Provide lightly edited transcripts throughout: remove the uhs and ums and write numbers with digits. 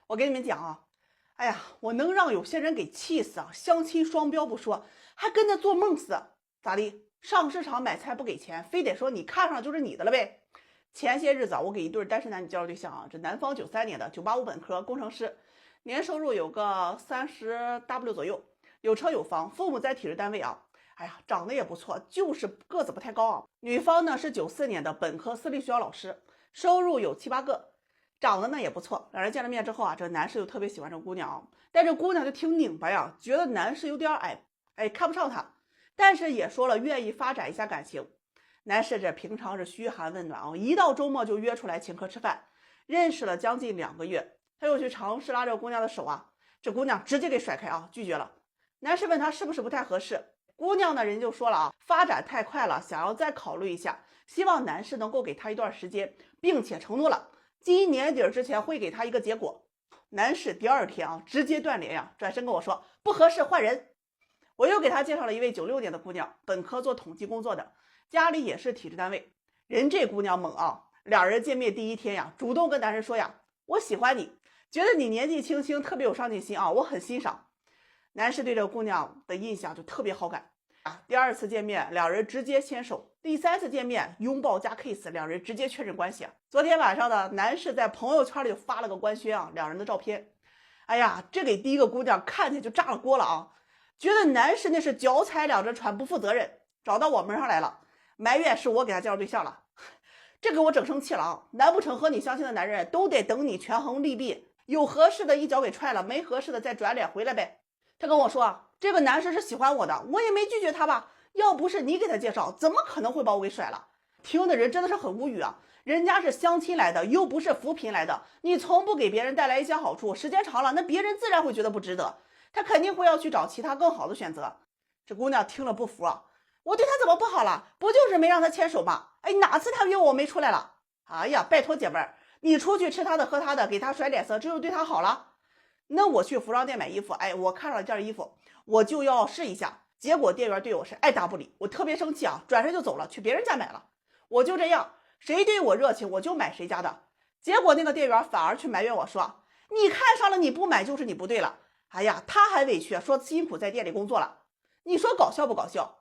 我跟你们讲啊，哎呀，我能让有些人给气死啊！相亲双标不说，还跟那做梦似的，咋的？上市场买菜不给钱，非得说你看上就是你的了呗？前些日子我给一对单身男女介绍对象啊，这男方93年的985本科工程师，年收入有个30W 左右，有车有房，父母在体制单位啊。哎呀，长得也不错，就是个子不太高啊。女方呢是94年的本科私立学校老师，收入有7、8个。长得呢也不错，两人见了面之后啊，这男士就特别喜欢这姑娘，但这姑娘就挺拧巴呀，觉得男士有点矮，看不上她，但是也说了愿意发展一下感情。男士这平常是嘘寒问暖啊，一到周末就约出来请客吃饭，认识了将近2个月，他又去尝试拉这姑娘的手啊，这姑娘直接给甩开啊，拒绝了。男士问他是不是不太合适，姑娘呢人就说了啊，发展太快了，想要再考虑一下，希望男士能够给他一段时间，并且承诺了今年底之前会给他一个结果。男士第2天啊，直接断联呀，转身跟我说不合适换人。我又给他介绍了一位96年的姑娘，本科做统计工作的，家里也是体制单位。人这姑娘猛啊，俩人见面第1天呀，主动跟男人说呀，我喜欢你，觉得你年纪轻轻特别有上进心啊，我很欣赏。男士对这个姑娘的印象就特别好感。第2次见面，两人直接牵手。第3次见面，拥抱加 kiss， 两人直接确认关系啊。昨天晚上呢，男士在朋友圈里就发了个官宣啊，两人的照片。哎呀，这给第1个姑娘看见就炸了锅了啊，觉得男士那是脚踩两只船，不负责任，找到我门上来了，埋怨是我给他介绍对象了。这给我整生气了啊！难不成和你相亲的男人都得等你权衡利弊，有合适的一脚给踹了，没合适的再转脸回来呗？他跟我说啊，这个男士是喜欢我的，我也没拒绝他吧，要不是你给他介绍，怎么可能会把我给甩了？听的人真的是很无语啊！人家是相亲来的，又不是扶贫来的，你从不给别人带来一些好处，时间长了，那别人自然会觉得不值得，他肯定会要去找其他更好的选择。这姑娘听了不服啊，我对他怎么不好了？不就是没让他牵手吗？哪次他约我没出来了？哎呀，拜托姐妹儿，你出去吃他的喝他的，给他甩脸色，这就对他好了。那我去服装店买衣服，我看上了一件衣服，我就要试一下，结果店员对我是爱答不理，我特别生气啊，转身就走了，去别人家买了。我就这样，谁对我热情我就买谁家的，结果那个店员反而去埋怨我说，你看上了你不买就是你不对了。哎呀，他还委屈说辛苦在店里工作了，你说搞笑不搞笑？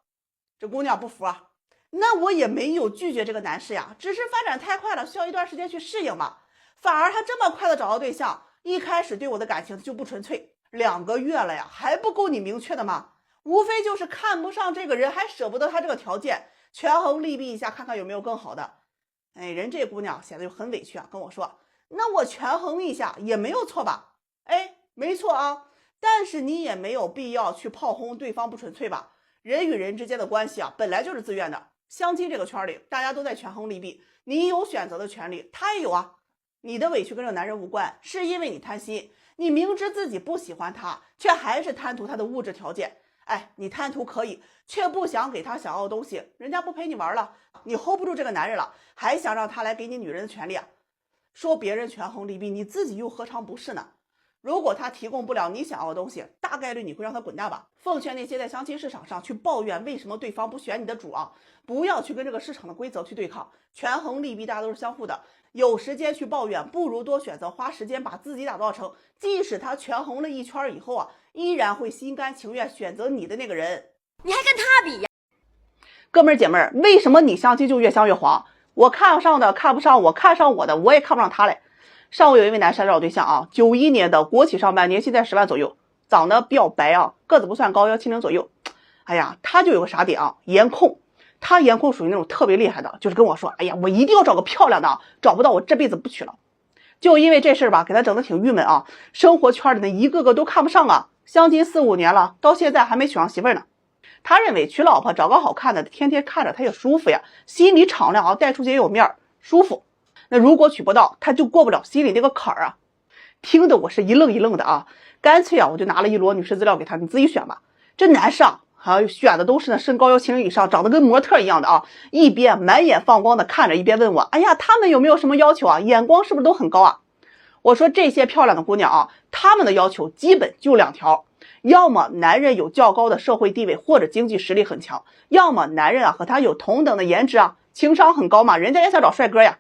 这姑娘不服啊，那我也没有拒绝这个男士呀，只是发展太快了，需要一段时间去适应嘛。反而他这么快的找到对象，一开始对我的感情就不纯粹，2个月了呀，还不够你明确的吗？无非就是看不上这个人，还舍不得他这个条件，权衡利弊一下，看看有没有更好的。人这姑娘显得就很委屈啊，跟我说，那我权衡一下也没有错吧？没错啊，但是你也没有必要去炮轰对方不纯粹吧？人与人之间的关系啊，本来就是自愿的。相亲这个圈里，大家都在权衡利弊，你有选择的权利，他也有啊。你的委屈跟这个男人无关，是因为你贪心，你明知自己不喜欢他，却还是贪图他的物质条件。你贪图可以，却不想给他想要的东西，人家不陪你玩了，你 hold 不住这个男人了，还想让他来给你女人的权利啊？说别人权衡利弊，你自己又何尝不是呢？如果他提供不了你想要的东西，大概率你会让他滚蛋吧。奉劝那些在相亲市场上去抱怨为什么对方不选你的主啊，不要去跟这个市场的规则去对抗，权衡利弊大家都是相互的，有时间去抱怨，不如多选择花时间把自己打造成即使他权衡了一圈以后啊，依然会心甘情愿选择你的那个人。你还跟他比呀？哥们儿姐妹儿，为什么你相亲就越相越黄？我看上的看不上我，看上我的我也看不上他嘞。上午有一位男士找对象啊，91年的国企上班，年薪在10万左右，长得比较白啊，个子不算高，170左右。他就有个傻点啊，颜控。他颜控属于那种特别厉害的，就是跟我说，我一定要找个漂亮的啊，找不到我这辈子不娶了。就因为这事吧，给他整得挺郁闷啊，生活圈里的一个个都看不上啊，相亲4、5年了，到现在还没娶上媳妇呢。他认为娶老婆找个好看的，天天看着他也舒服呀，心里敞亮啊，带出去也有面舒服。那如果娶不到，他就过不了心里那个坎儿啊。听得我是一愣一愣的啊，干脆我就拿了一摞女士资料给他，你自己选吧。这男士选的都是那身高170以上，长得跟模特一样的啊，一边满眼放光的看着，一边问我，他们有没有什么要求啊？眼光是不是都很高啊？我说这些漂亮的姑娘啊，她们的要求基本就2条，要么男人有较高的社会地位或者经济实力很强，要么男人和她有同等的颜值啊，情商很高嘛，人家也想找帅哥呀。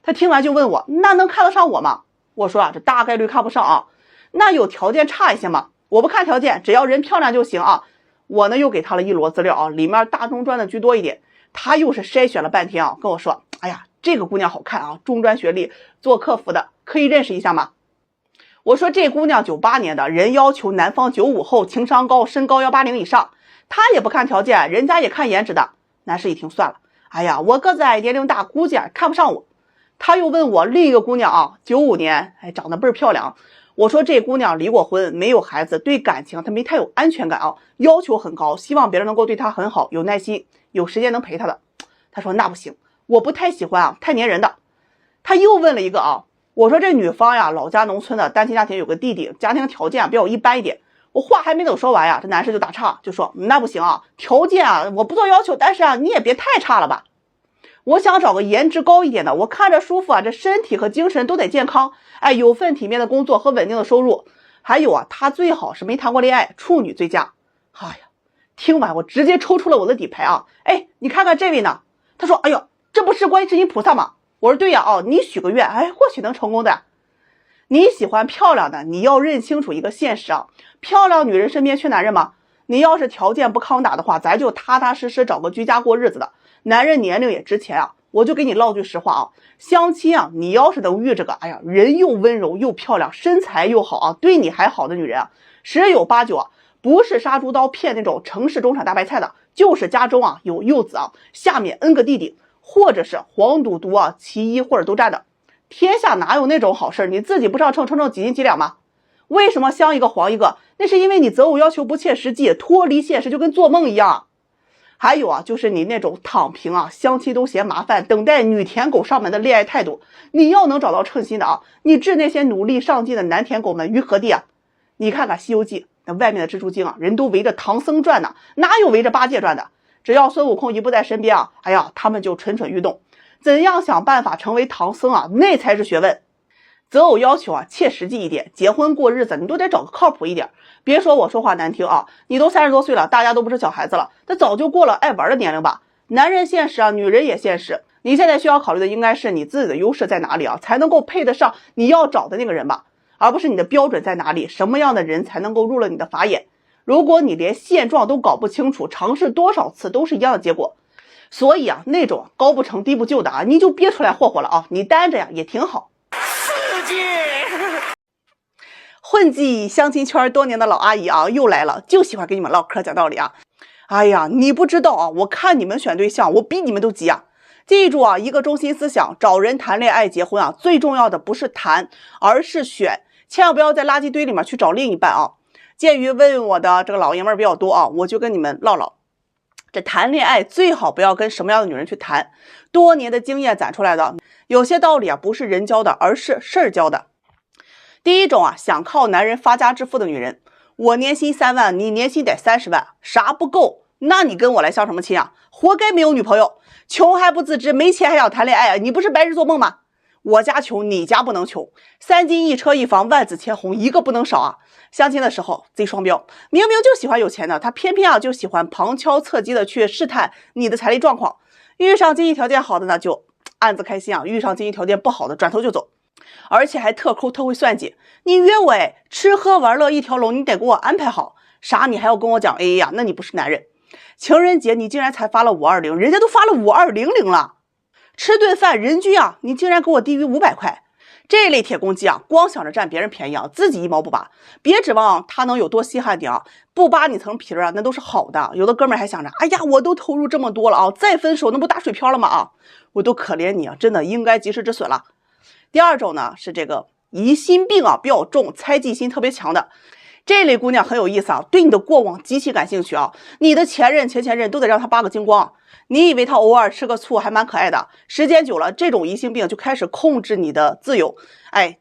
他听完就问我，那能看得上我吗？我说啊，这大概率看不上啊。那有条件差一些吗？我不看条件，只要人漂亮就行啊。我呢又给他了一摞资料啊，里面大中专的居多一点。他又是筛选了半天啊，跟我说，哎呀，这个姑娘好看啊，中专学历，做客服的，可以认识一下吗？我说这姑娘98年的，人要求男方95后，情商高，身高180以上。她也不看条件，人家也看颜值的。男士一听算了，哎呀，我个子矮，年龄大，估计看不上我。他又问我另一个姑娘啊，95年，长得倍儿漂亮。我说这姑娘离过婚，没有孩子，对感情她没太有安全感啊，要求很高，希望别人能够对她很好，有耐心，有时间能陪她的。他说那不行，我不太喜欢啊，太粘人的。他又问了一个啊，我说这女方呀，老家农村的，单亲家庭，有个弟弟，家庭条件比较一般一点。我话还没等说完呀，这男士就打岔，就说那不行啊，条件啊我不做要求，但是啊你也别太差了吧。我想找个颜值高一点的，我看着舒服啊，这身体和精神都得健康，有份体面的工作和稳定的收入，还有啊，他最好是没谈过恋爱，处女最佳。哎呀，听完我直接抽出了我的底牌啊，你看看这位呢？他说，哎呦，这不是观世音菩萨吗？我说对呀，你许个愿，或许能成功的。你喜欢漂亮的，你要认清楚一个现实啊，漂亮女人身边缺男人吗？你要是条件不抗打的话，咱就踏踏实实找个居家过日子的。男人年龄也值钱啊，我就给你唠句实话啊，相亲啊，你要是能遇这个，人又温柔又漂亮，身材又好啊，对你还好的女人啊，十有八九啊，不是杀猪刀骗那种城市中产大白菜的，就是家中啊有幼子啊，下面 N 个弟弟，或者是黄赌毒啊，其一或者都占的。天下哪有那种好事？你自己不上称几斤几两吗？为什么香一个黄一个？那是因为你择偶要求不切实际，脱离现实，就跟做梦一样。还有啊，就是你那种躺平啊，相亲都嫌麻烦，等待女舔狗上门的恋爱态度。你要能找到称心的啊，你置那些努力上进的男舔狗们于何地啊？你看看《西游记》那外面的蜘蛛精啊，人都围着唐僧转呢，哪有围着八戒转的？只要孙悟空一不在身边啊，他们就蠢蠢欲动。怎样想办法成为唐僧啊，那才是学问。择偶要求啊，切实际一点，结婚过日子你都得找个靠谱一点。别说我说话难听啊，你都30多岁了，大家都不是小孩子了，那早就过了爱玩的年龄吧。男人现实啊，女人也现实。你现在需要考虑的应该是你自己的优势在哪里啊，才能够配得上你要找的那个人吧，而不是你的标准在哪里，什么样的人才能够入了你的法眼。如果你连现状都搞不清楚，尝试多少次都是一样的结果。所以啊，那种高不成低不就的啊，你就憋出来霍霍了啊，你单着呀也挺好。混迹相亲圈多年的老阿姨啊，又来了，就喜欢跟你们唠嗑讲道理啊。你不知道啊，我看你们选对象，我比你们都急啊。记住啊，一个中心思想，找人谈恋爱结婚啊，最重要的不是谈，而是选，千万不要在垃圾堆里面去找另一半啊。鉴于问我的这个老爷们儿比较多啊，我就跟你们唠唠。这谈恋爱最好不要跟什么样的女人去谈，多年的经验攒出来的，有些道理啊不是人教的，而是事儿教的。第一种啊，想靠男人发家致富的女人，我年薪3万，你年薪得30万，啥不够？那你跟我来相什么亲啊？活该没有女朋友，穷还不自知，没钱还想谈恋爱啊？你不是白日做梦吗？我家穷，你家不能穷，3金1车1房，万紫千红，一个不能少啊！相亲的时候贼双标，明明就喜欢有钱的，他偏偏啊就喜欢旁敲侧击的去试探你的财力状况。遇上经济条件好的呢，就暗自开心啊；遇上经济条件不好的，转头就走。而且还特抠特会算计，你约我吃喝玩乐一条龙，你得给我安排好，啥你还要跟我讲 AA 呀？那你不是男人。情人节你竟然才发了520，人家都发了5200了。吃顿饭人均啊，你竟然给我低于500块。这类铁公鸡啊，光想着占别人便宜啊，自己一毛不拔。别指望他能有多稀罕点啊，不扒你层皮啊，那都是好的。有的哥们儿还想着，我都投入这么多了啊，再分手那不打水漂了吗啊？我都可怜你啊，真的应该及时止损了。第二种呢，是这个疑心病啊比较重，猜忌心特别强的。这类姑娘很有意思啊，对你的过往极其感兴趣啊，你的前任前前任都得让她扒个精光。你以为她偶尔吃个醋还蛮可爱的，时间久了，这种疑心病就开始控制你的自由，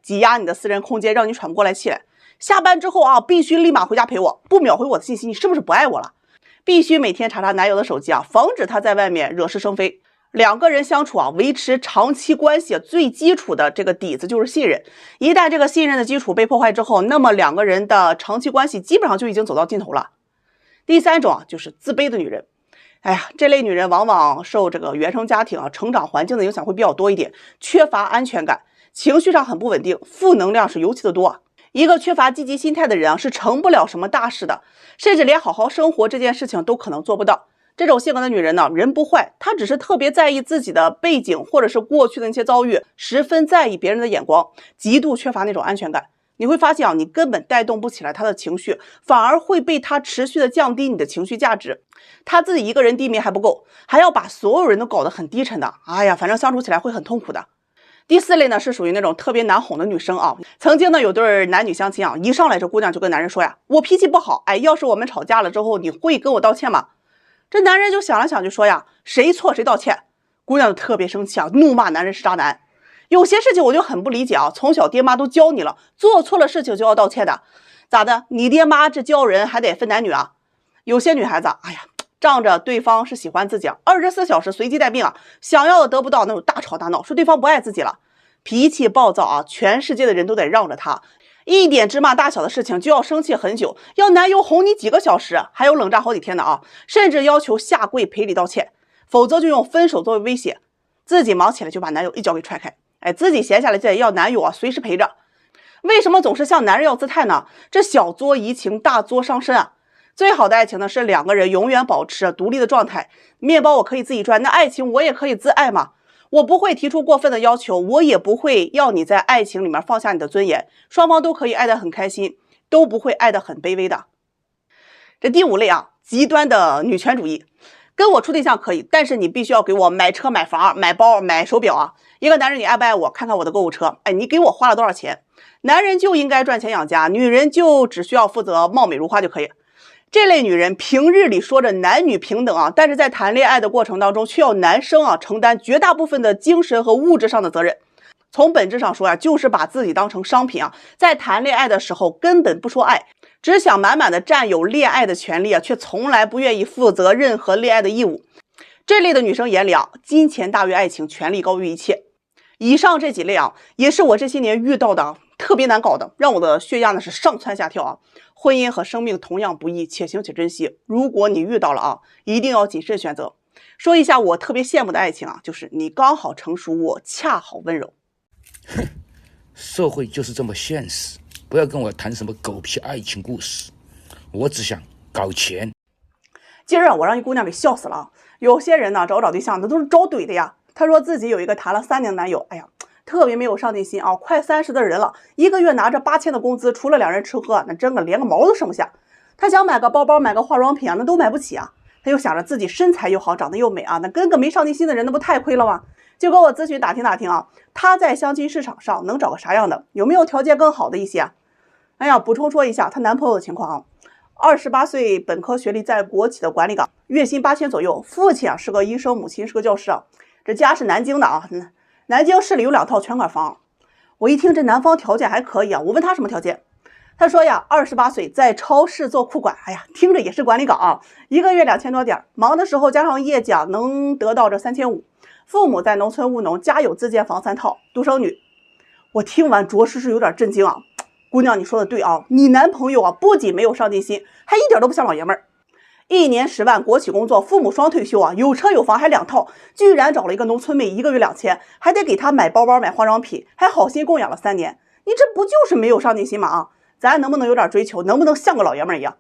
挤压你的私人空间，让你喘不过来气来。下班之后啊，必须立马回家陪我，不秒回我的信息，你是不是不爱我了？必须每天查查男友的手机啊，防止他在外面惹是生非。两个人相处啊，维持长期关系最基础的这个底子就是信任。一旦这个信任的基础被破坏之后，那么两个人的长期关系基本上就已经走到尽头了。第三种啊，就是自卑的女人。这类女人往往受这个原生家庭啊、成长环境的影响会比较多一点，缺乏安全感。情绪上很不稳定，负能量是尤其的多。一个缺乏积极心态的人啊，是成不了什么大事的，甚至连好好生活这件事情都可能做不到。这种性格的女人呢，人不坏，她只是特别在意自己的背景或者是过去的那些遭遇，十分在意别人的眼光，极度缺乏那种安全感。你会发现啊，你根本带动不起来她的情绪，反而会被她持续的降低你的情绪价值。她自己一个人低迷还不够，还要把所有人都搞得很低沉的，哎呀，反正相处起来会很痛苦的。第4类呢，是属于那种特别难哄的女生啊。曾经呢，有对男女相亲啊，一上来这姑娘就跟男人说呀，我脾气不好，哎，要是我们吵架了之后，你会跟我道歉吗？这男人就想了想就说呀，谁错谁道歉。姑娘就特别生气啊，怒骂男人是渣男。有些事情我就很不理解啊，从小爹妈都教你了，做错了事情就要道歉的，咋的？你爹妈这教人还得分男女啊？有些女孩子，哎呀，仗着对方是喜欢自己啊，24小时随机待命啊，想要的得不到那种大吵大闹，说对方不爱自己了，脾气暴躁啊，全世界的人都得让着他，一点芝麻大小的事情就要生气很久，要男友哄你几个小时，还有冷战好几天的啊，甚至要求下跪赔礼道歉，否则就用分手作为威胁，自己忙起来就把男友一脚给踹开，哎，自己闲下来再要男友啊随时陪着。为什么总是向男人要姿态呢？这小作怡情，大作伤身啊。最好的爱情呢，是两个人永远保持独立的状态。面包我可以自己赚，那爱情我也可以自爱嘛。我不会提出过分的要求，我也不会要你在爱情里面放下你的尊严，双方都可以爱得很开心，都不会爱得很卑微的。这第5类啊，极端的女权主义。跟我处对象可以，但是你必须要给我买车买房买包买手表啊。一个男人你爱不爱我，看看我的购物车，哎，你给我花了多少钱。男人就应该赚钱养家，女人就只需要负责貌美如花就可以。这类女人平日里说着男女平等啊，但是在谈恋爱的过程当中，却要男生啊承担绝大部分的精神和物质上的责任。从本质上说啊，就是把自己当成商品啊，在谈恋爱的时候根本不说爱，只想满满的占有恋爱的权利啊，却从来不愿意负责任何恋爱的义务。这类的女生眼里啊，金钱大于爱情，权力高于一切。以上这几类啊，也是我这些年遇到的特别难搞的，让我的血压呢是上蹿下跳啊。婚姻和生命同样不易，且行且珍惜。如果你遇到了啊，一定要谨慎选择。说一下我特别羡慕的爱情啊，就是你刚好成熟，我恰好温柔。哼，社会就是这么现实，不要跟我谈什么狗屁爱情故事，我只想搞钱。今儿啊，我让一姑娘给笑死了啊！有些人呢找对象那都是找怼的呀。她说自己有一个谈了3年的男友，哎呀，特别没有上进心啊，快30的人了，一个月拿着8000的工资，除了2人吃喝，那真的连个毛都剩不下。她想买个包包，买个化妆品啊，那都买不起啊。她又想着自己身材又好，长得又美啊，那跟个没上进心的人，那不太亏了吗？就跟我咨询打听啊，她在相亲市场上能找个啥样的？有没有条件更好的一些？哎呀，补充说一下她男朋友的情况啊。28岁，本科学历，在国企的管理岗，月薪8000左右。父亲啊是个医生，母亲是个教师啊。这家是南京的啊，南京市里有2套全款房。我一听这男方条件还可以啊，我问他什么条件，他说呀，28岁，在超市做库管，哎呀，听着也是管理岗啊，一个月2000多点，忙的时候加上业绩啊，能得到这3500。父母在农村务农，家有自建房3套，独生女。我听完着实是有点震惊啊。姑娘，你说的对啊，你男朋友啊不仅没有上进心，还一点都不像老爷们儿。1年10万，国企工作，父母双退休啊，有车有房还2套，居然找了一个农村妹，一个月2000，还得给她买包包买化妆品，还好心供养了3年。你这不就是没有上进心吗？啊，咱能不能有点追求？能不能像个老爷们儿一样？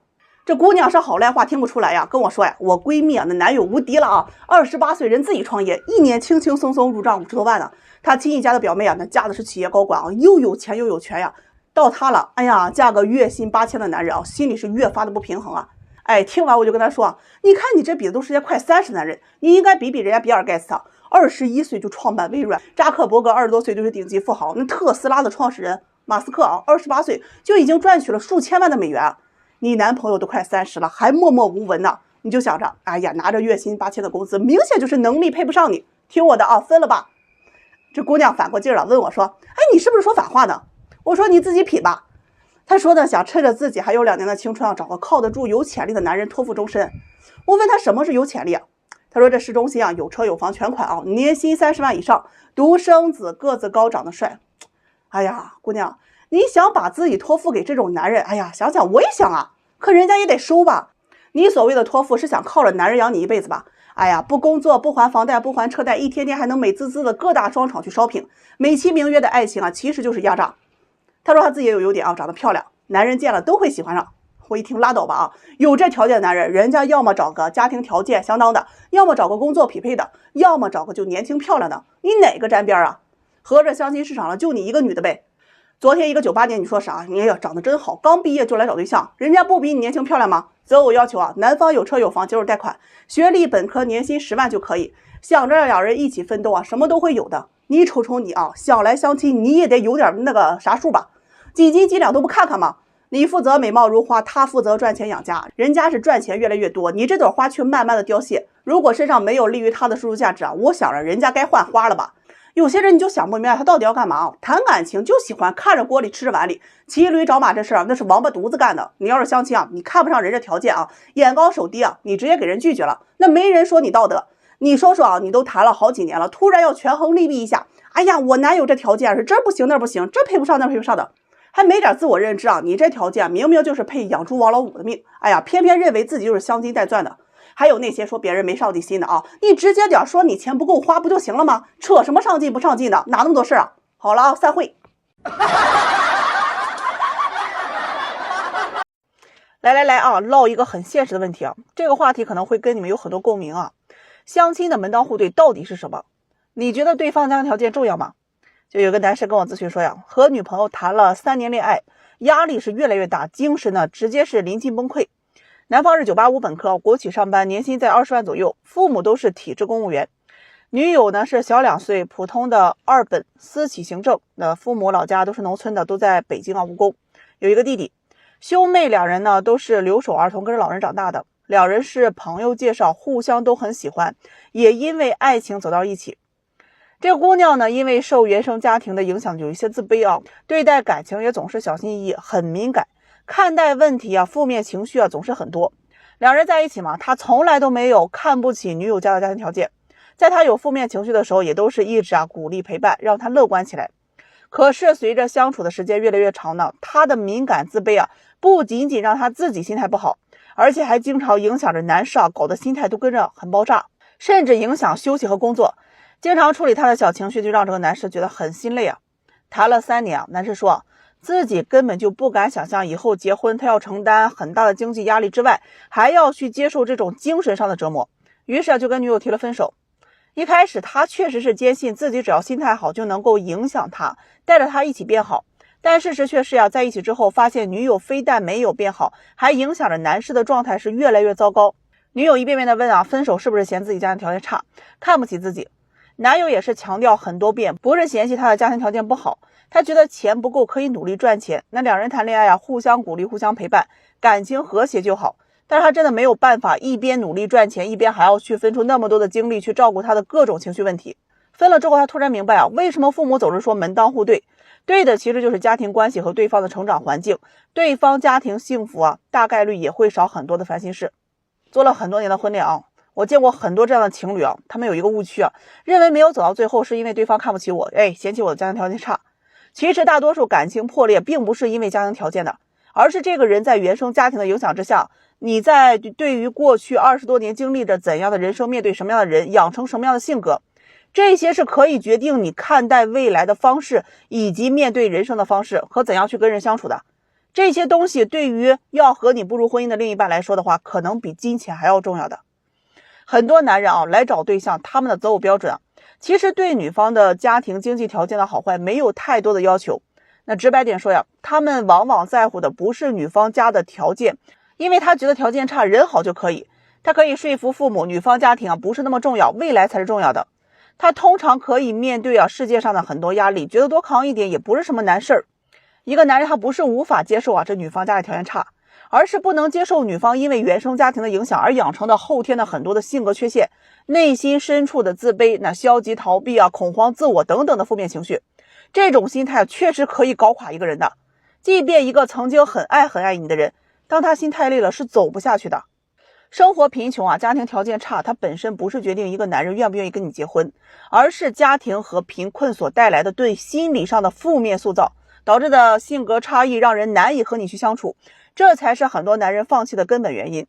这姑娘是好赖话听不出来呀，跟我说呀，我闺蜜啊，那男友无敌了啊，28岁人自己创业，1年轻轻松松入账50多万呢。她亲戚家的表妹啊，那嫁的是企业高管啊，又有钱又有权呀。到她了，哎呀，嫁个月薪8000的男人啊，心里是越发的不平衡啊。哎，听完我就跟她说，你看你这比的都是些快30男人，你应该比人家比尔盖茨啊，21岁就创办微软，扎克伯格20多岁就是顶级富豪，那特斯拉的创始人马斯克啊，28岁就已经赚取了数千万的美元。你男朋友都快30了，还默默无闻呢，你就想着，哎呀，拿着月薪8000的工资，明显就是能力配不上你。听我的啊，分了吧。这姑娘反过劲了，问我说，哎，你是不是说反话呢？我说你自己品吧。她说呢，想趁着自己还有2年的青春啊，找个靠得住、有潜力的男人托付终身。我问她什么是有潜力啊？她说这市中心啊，有车有房全款啊，年薪30万以上，独生子，个子高，长得帅。哎呀，姑娘，你想把自己托付给这种男人，哎呀，想想我也想啊，可人家也得收吧。你所谓的托付是想靠着男人养你一辈子吧？哎呀，不工作，不还房贷，不还车贷，一天天还能美滋滋的各大商场去 shopping， 美其名曰的爱情啊，其实就是压榨。他说他自己也有优点啊，长得漂亮，男人见了都会喜欢上。我一听拉倒吧啊，有这条件的男人，人家要么找个家庭条件相当的，要么找个工作匹配的，要么找个就年轻漂亮的，你哪个沾边啊？合着相亲市场了就你一个女的呗？昨天一个98年，你说啥？你呀长得真好，刚毕业就来找对象，人家不比你年轻漂亮吗？择偶要求啊，男方有车有房，接受贷款，学历本科，年薪10万就可以，想着两人一起奋斗啊，什么都会有的。你瞅瞅你啊，想来相亲你也得有点那个啥数吧？几斤几两都不看看吗？你负责美貌如花，他负责赚钱养家，人家是赚钱越来越多，你这朵花却慢慢的凋谢。如果身上没有利于他的输出价值啊，我想着人家该换花了吧。有些人你就想不明白他到底要干嘛啊？谈感情就喜欢看着锅里吃着碗里，骑驴找马这事儿那是王八犊子干的。你要是相亲啊，你看不上人家条件啊，眼高手低啊，你直接给人拒绝了，那没人说你道德。你说说啊，你都谈了好几年了，突然要权衡利弊一下，哎呀，我男友这条件是这不行那不行，这配不上那配不上的。还没点自我认知啊！你这条件明明就是配养猪王老五的命，哎呀，偏偏认为自己就是镶金带钻的。还有那些说别人没上进心的啊，你直接点说你钱不够花不就行了吗？扯什么上进不上进的，哪那么多事啊？好了啊，散会。来啊，唠一个很现实的问题啊，这个话题可能会跟你们有很多共鸣啊。相亲的门当户对到底是什么？你觉得对方家庭条件重要吗？就有个男士跟我咨询说呀，和女朋友谈了3年恋爱，压力是越来越大，精神呢直接是临近崩溃。男方是985本科，国企上班，年薪在20万左右，父母都是体制公务员。女友呢是小2岁，普通的2本私企行政，那父母老家都是农村的，都在北京啊务工。有一个弟弟，兄妹两人呢都是留守儿童，跟着老人长大的，两人是朋友介绍，互相都很喜欢，也因为爱情走到一起。这个姑娘呢，因为受原生家庭的影响，有一些自卑啊，对待感情也总是小心翼翼，很敏感，看待问题啊，负面情绪啊总是很多。两人在一起嘛，他从来都没有看不起女友家的家庭条件，在他有负面情绪的时候，也都是一直鼓励陪伴，让他乐观起来。可是随着相处的时间越来越长呢，他的敏感自卑啊，不仅仅让他自己心态不好，而且还经常影响着男士啊，搞得心态都跟着很爆炸，甚至影响休息和工作。经常处理他的小情绪，就让这个男士觉得很心累啊。谈了3年啊，男士说自己根本就不敢想象以后结婚，他要承担很大的经济压力之外，还要去接受这种精神上的折磨。于是就跟女友提了分手。一开始他确实是坚信自己只要心态好就能够影响他，带着他一起变好。但事实却是在一起之后发现女友非但没有变好，还影响着男士的状态是越来越糟糕。女友一遍遍的问分手是不是嫌自己家庭条件差，看不起自己。男友也是强调很多遍，不是嫌弃他的家庭条件不好，他觉得钱不够可以努力赚钱。那两人谈恋爱互相鼓励，互相陪伴，感情和谐就好。但是他真的没有办法一边努力赚钱，一边还要去分出那么多的精力去照顾他的各种情绪问题。分了之后他突然明白为什么父母总是说门当户对，对的其实就是家庭关系和对方的成长环境，对方家庭幸福大概率也会少很多的烦心事。做了很多年的婚恋我见过很多这样的情侣他们有一个误区认为没有走到最后是因为对方看不起我，嫌弃我的家庭条件差。其实大多数感情破裂并不是因为家庭条件的，而是这个人在原生家庭的影响之下，你在对于过去20多年经历着怎样的人生，面对什么样的人，养成什么样的性格，这些是可以决定你看待未来的方式，以及面对人生的方式和怎样去跟人相处的。这些东西对于要和你步入婚姻的另一半来说的话，可能比金钱还要重要的。很多男人来找对象，他们的择偶标准其实对女方的家庭经济条件的好坏没有太多的要求。那直白点说他们往往在乎的不是女方家的条件，因为他觉得条件差人好就可以，他可以说服父母女方家庭不是那么重要，未来才是重要的。他通常可以面对世界上的很多压力，觉得多扛一点也不是什么难事儿。一个男人他不是无法接受这女方家里条件差，而是不能接受女方因为原生家庭的影响而养成的后天的很多的性格缺陷，内心深处的自卑，消极逃避恐慌自我等等的负面情绪。这种心态确实可以搞垮一个人的。即便一个曾经很爱你的人，当他心太累了是走不下去的。生活贫穷家庭条件差，它本身不是决定一个男人愿不愿意跟你结婚，而是家庭和贫困所带来的对心理上的负面塑造导致的性格差异，让人难以和你去相处，这才是很多男人放弃的根本原因。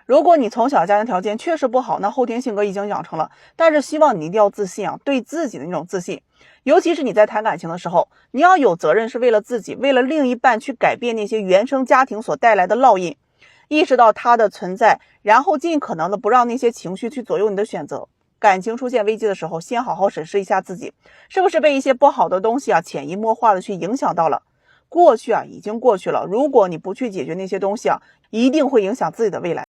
如果你从小家庭条件确实不好，那后天性格已经养成了，但是希望你一定要自信啊，对自己的那种自信。尤其是你在谈感情的时候，你要有责任，是为了自己，为了另一半去改变那些原生家庭所带来的烙印，意识到它的存在，然后尽可能的不让那些情绪去左右你的选择。感情出现危机的时候，先好好审视一下自己，是不是被一些不好的东西啊潜移默化的去影响到了。过去啊已经过去了，如果你不去解决那些东西啊，一定会影响自己的未来。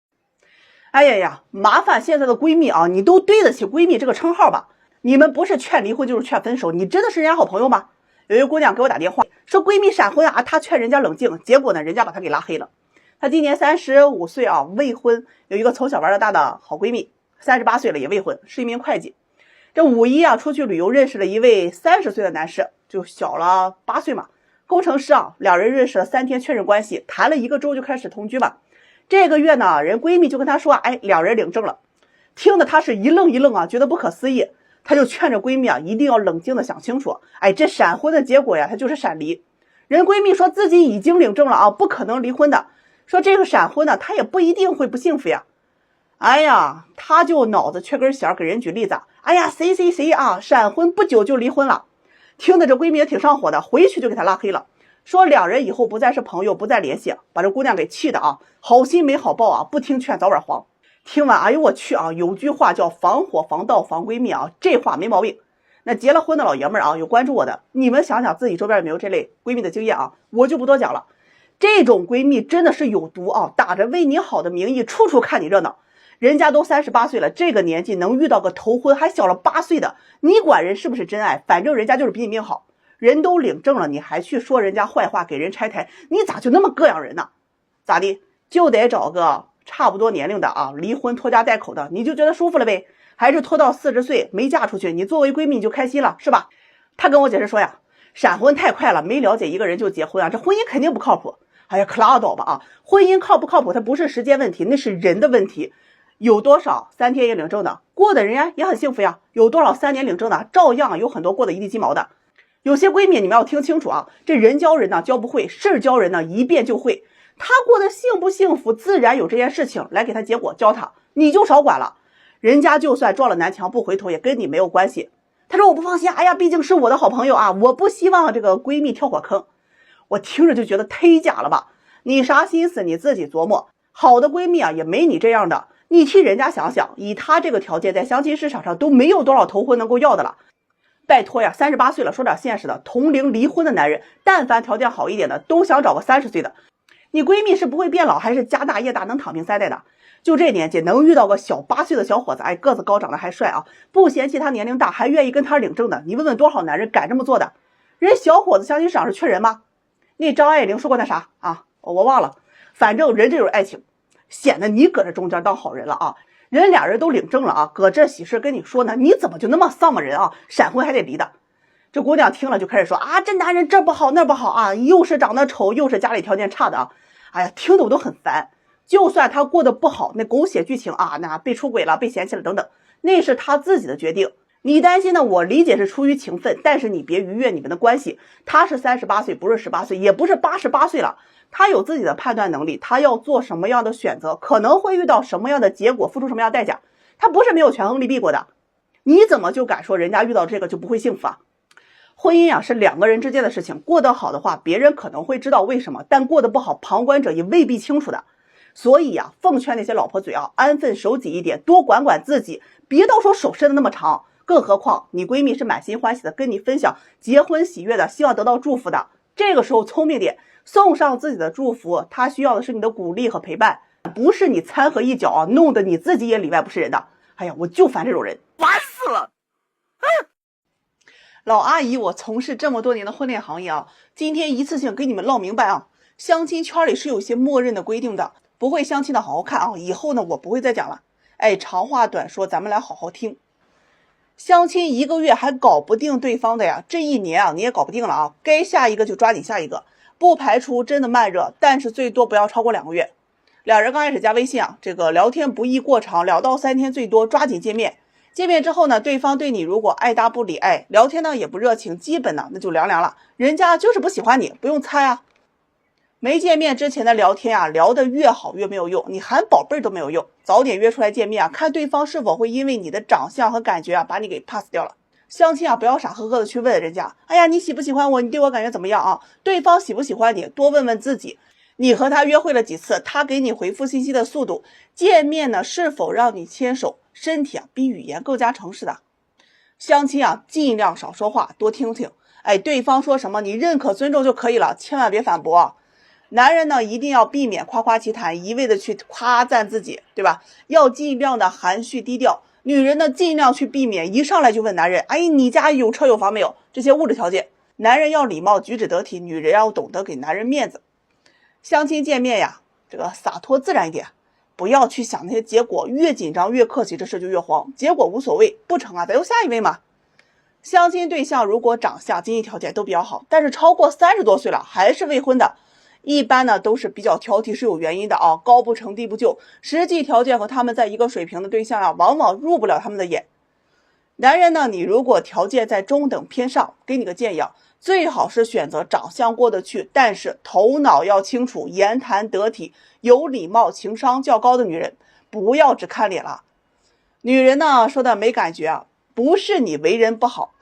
哎呀呀，麻烦现在的闺蜜啊，你都对得起闺蜜这个称号吧？你们不是劝离婚就是劝分手，你真的是人家好朋友吗？有一个姑娘给我打电话说闺蜜闪婚啊，她劝人家冷静，结果呢人家把她给拉黑了。她今年35岁啊，未婚，有一个从小玩到大的好闺蜜，38岁了也未婚，是一名会计。这5·1啊出去旅游认识了一位30岁的男士，就小了8岁嘛，工程师啊，两人认识了3天确认关系，谈了1个周就开始同居嘛。这个月呢，人闺蜜就跟她说，哎，两人领证了，听得她是一愣一愣啊，觉得不可思议。她就劝着闺蜜啊，一定要冷静的想清楚。哎，这闪婚的结果呀，它就是闪离。人闺蜜说自己已经领证了啊，不可能离婚的。说这个闪婚呢，她也不一定会不幸福呀。哎呀，她就脑子缺根弦，给人举例子。哎呀，谁啊，闪婚不久就离婚了。听得这闺蜜也挺上火的，回去就给她拉黑了。说两人以后不再是朋友，不再联系，把这姑娘给气的啊，好心没好报啊，不听劝早晚黄。听完，哎呦我去啊，有句话叫防火防盗防闺蜜啊，这话没毛病。那结了婚的老爷们儿啊，有关注我的，你们想想自己周边有没有这类闺蜜的经验啊，我就不多讲了。这种闺蜜真的是有毒啊，打着为你好的名义，处处看你热闹。人家都38岁了，这个年纪能遇到个头婚还小了8岁的，你管人是不是真爱？反正人家就是比你命好。人都领证了，你还去说人家坏话，给人拆台，你咋就那么膈应人呢？咋的？就得找个差不多年龄的啊，离婚拖家带口的，你就觉得舒服了呗？还是拖到40岁没嫁出去，你作为闺蜜你就开心了是吧？她跟我解释说呀，闪婚太快了，没了解一个人就结婚啊，这婚姻肯定不靠谱。哎呀，可拉倒吧啊！婚姻靠不靠谱，它不是时间问题，那是人的问题。有多少3天也领证的，过的人家也很幸福呀？有多少3年领证的，照样有很多过得一地鸡毛的。有些闺蜜你们要听清楚啊，这人教人呢教不会，事教人呢一遍就会。她过得幸不幸福，自然有这件事情来给她结果教她，你就少管了。人家就算撞了南墙不回头，也跟你没有关系。她说我不放心，哎呀，毕竟是我的好朋友啊，我不希望这个闺蜜跳火坑。我听着就觉得忒假了吧？你啥心思你自己琢磨。好的闺蜜啊，也没你这样的。你替人家想想，以她这个条件，在相亲市场上都没有多少头婚能够要的了。拜托呀，38岁了，说点现实的，同龄离婚的男人，但凡条件好一点的，都想找个30岁的。你闺蜜是不会变老，还是家大业大能躺平3代的？就这年纪能遇到个小8岁的小伙子，哎，个子高，长得还帅啊，不嫌弃他年龄大，还愿意跟他领证的，你问问多少男人敢这么做的？人小伙子相亲市场是缺人吗？那张爱玲说过那啥啊，我忘了，反正人这就是爱情，显得你搁这中间当好人了啊。人俩人都领证了啊，搁这喜事跟你说呢，你怎么就那么丧么人啊？闪婚还得离的。这姑娘听了就开始说啊，这男人这不好那不好啊，又是长得丑，又是家里条件差的啊。哎呀，听得我都很烦。就算他过得不好，那狗血剧情啊，那被出轨了，被嫌弃了等等，那是他自己的决定。你担心呢，我理解是出于情分，但是你别逾越你们的关系。他是38岁，不是18岁，也不是88岁了。他有自己的判断能力，他要做什么样的选择，可能会遇到什么样的结果，付出什么样的代价，他不是没有权衡利弊过的。你怎么就敢说人家遇到这个就不会幸福啊？婚姻啊是2个人之间的事情，过得好的话，别人可能会知道为什么，但过得不好，旁观者也未必清楚的。所以呀，奉劝那些老婆嘴啊，安分守己一点，多管管自己，别到时候手伸的那么长。更何况你闺蜜是满心欢喜的跟你分享结婚喜悦的，希望得到祝福的，这个时候聪明点，送上自己的祝福，她需要的是你的鼓励和陪伴，不是你掺和一脚啊，弄得你自己也里外不是人的。哎呀，我就烦这种人，烦死了！老阿姨，我从事这么多年的婚恋行业啊，今天一次性给你们唠明白啊，相亲圈里是有些默认的规定的，不会相亲的好好看啊，以后呢我不会再讲了。哎，长话短说，咱们来好好听。相亲1个月还搞不定对方的呀，这1年啊你也搞不定了啊，该下一个就抓紧下一个，不排除真的慢热，但是最多不要超过2个月。两人刚开始加微信啊，这个聊天不宜过长，2到3天最多，抓紧见面。见面之后呢，对方对你如果爱答不理，哎，聊天呢也不热情，基本呢那就凉凉了，人家就是不喜欢你，不用猜啊。没见面之前的聊天啊，聊得越好越没有用，你喊宝贝儿都没有用。早点约出来见面啊，看对方是否会因为你的长相和感觉啊，把你给 pass 掉了。相亲啊，不要傻呵呵的去问人家，哎呀，你喜不喜欢我？你对我感觉怎么样啊？对方喜不喜欢你？多问问自己，你和他约会了几次？他给你回复信息的速度，见面呢是否让你牵手？身体啊，比语言更加诚实的。相亲啊，尽量少说话，多听听。哎，对方说什么你认可尊重就可以了，千万别反驳啊。男人呢，一定要避免夸夸其谈，一味的去夸赞自己，对吧？要尽量的含蓄低调。女人呢，尽量去避免一上来就问男人，哎，你家有车有房没有？这些物质条件。男人要礼貌，举止得体，女人要懂得给男人面子。相亲见面呀，这个洒脱自然一点，不要去想那些结果，越紧张越客气，这事就越慌。结果无所谓，不成啊，咱就下一位嘛。相亲对象如果长相、经济条件都比较好，但是超过30多岁了还是未婚的，一般呢都是比较挑剔，是有原因的啊。高不成低不就，实际条件和他们在一个水平的对象啊，往往入不了他们的眼。男人呢，你如果条件在中等偏上，给你个建议啊，最好是选择长相过得去，但是头脑要清楚，言谈得体，有礼貌，情商较高的女人，不要只看脸了。女人呢说的没感觉啊，不是你为人不好，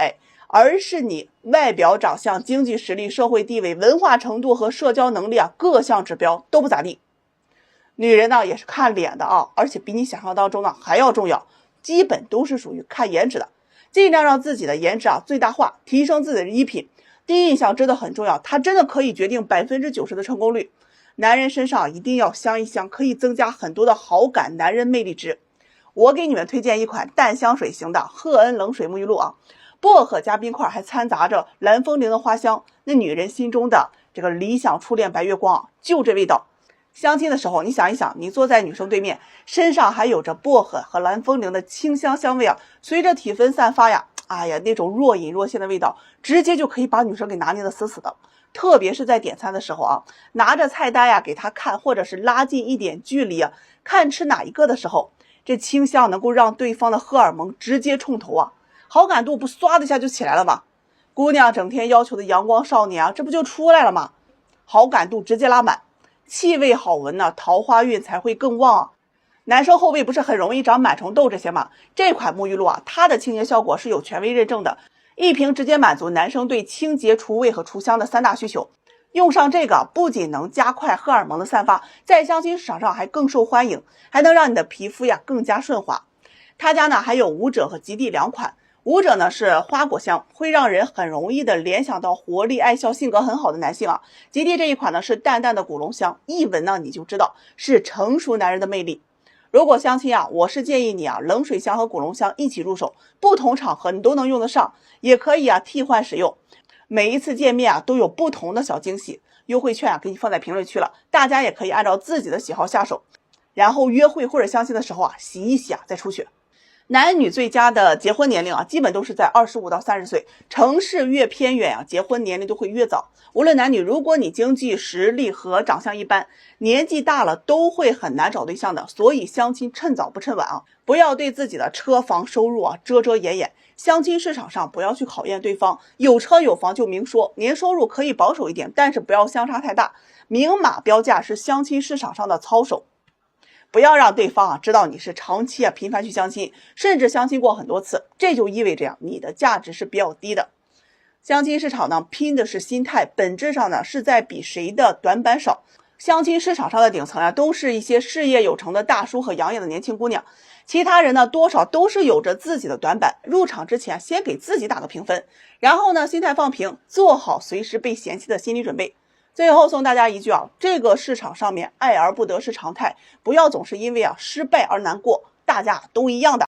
而是你外表长相、经济实力、社会地位、文化程度和社交能力啊，各项指标都不咋地。女人呢也是看脸的啊，而且比你想象当中呢还要重要，基本都是属于看颜值的。尽量让自己的颜值啊最大化，提升自己的衣品。第一印象真的很重要，它真的可以决定90%的成功率。男人身上一定要香一香，可以增加很多的好感，男人魅力值。我给你们推荐一款淡香水型的赫恩冷水沐浴露啊，薄荷加冰块，还掺杂着蓝风铃的花香，那女人心中的这个理想初恋白月光啊，就这味道。相亲的时候，你想一想，你坐在女生对面，身上还有着薄荷和蓝风铃的清香香味啊，随着体温散发呀，哎呀，那种若隐若现的味道，直接就可以把女生给拿捏的死死的。特别是在点餐的时候啊，拿着菜单呀给她看，或者是拉近一点距离啊，看吃哪一个的时候，这清香能够让对方的荷尔蒙直接冲头啊，好感度不唰的一下就起来了吗？姑娘整天要求的阳光少年啊，这不就出来了吗？好感度直接拉满。气味好闻呢，桃花运才会更旺啊。男生后背不是很容易长螨虫痘这些吗？这款沐浴露啊，它的清洁效果是有权威认证的，一瓶直接满足男生对清洁、除味和除香的3大需求。用上这个不仅能加快荷尔蒙的散发，在相亲市场上还更受欢迎，还能让你的皮肤呀更加顺滑。他家呢还有舞者和极地2款。舞者呢是花果香，会让人很容易的联想到活力、爱笑、性格很好的男性啊。极地这一款呢是淡淡的古龙香，一闻呢你就知道是成熟男人的魅力。如果相亲啊，我是建议你啊，冷水香和古龙香一起入手，不同场合你都能用得上，也可以啊替换使用。每一次见面啊都有不同的小惊喜，优惠券啊给你放在评论区了，大家也可以按照自己的喜好下手，然后约会或者相亲的时候啊洗一洗啊再出去。男女最佳的结婚年龄啊，基本都是在25到30岁，城市越偏远啊，结婚年龄都会越早。无论男女，如果你经济实力和长相一般，年纪大了都会很难找对象的，所以相亲趁早不趁晚啊，不要对自己的车房收入啊遮遮掩掩。相亲市场上不要去考验对方，有车有房就明说，年收入可以保守一点，但是不要相差太大，明码标价是相亲市场上的操守。不要让对方知道你是长期频繁去相亲，甚至相亲过很多次，这就意味着你的价值是比较低的。相亲市场呢拼的是心态，本质上呢是在比谁的短板少。相亲市场上的顶层都是一些事业有成的大叔和养眼的年轻姑娘，其他人呢多少都是有着自己的短板。入场之前先给自己打个评分，然后呢心态放平，做好随时被嫌弃的心理准备。最后送大家一句啊，这个市场上面爱而不得是常态，不要总是因为失败而难过，大家都一样的。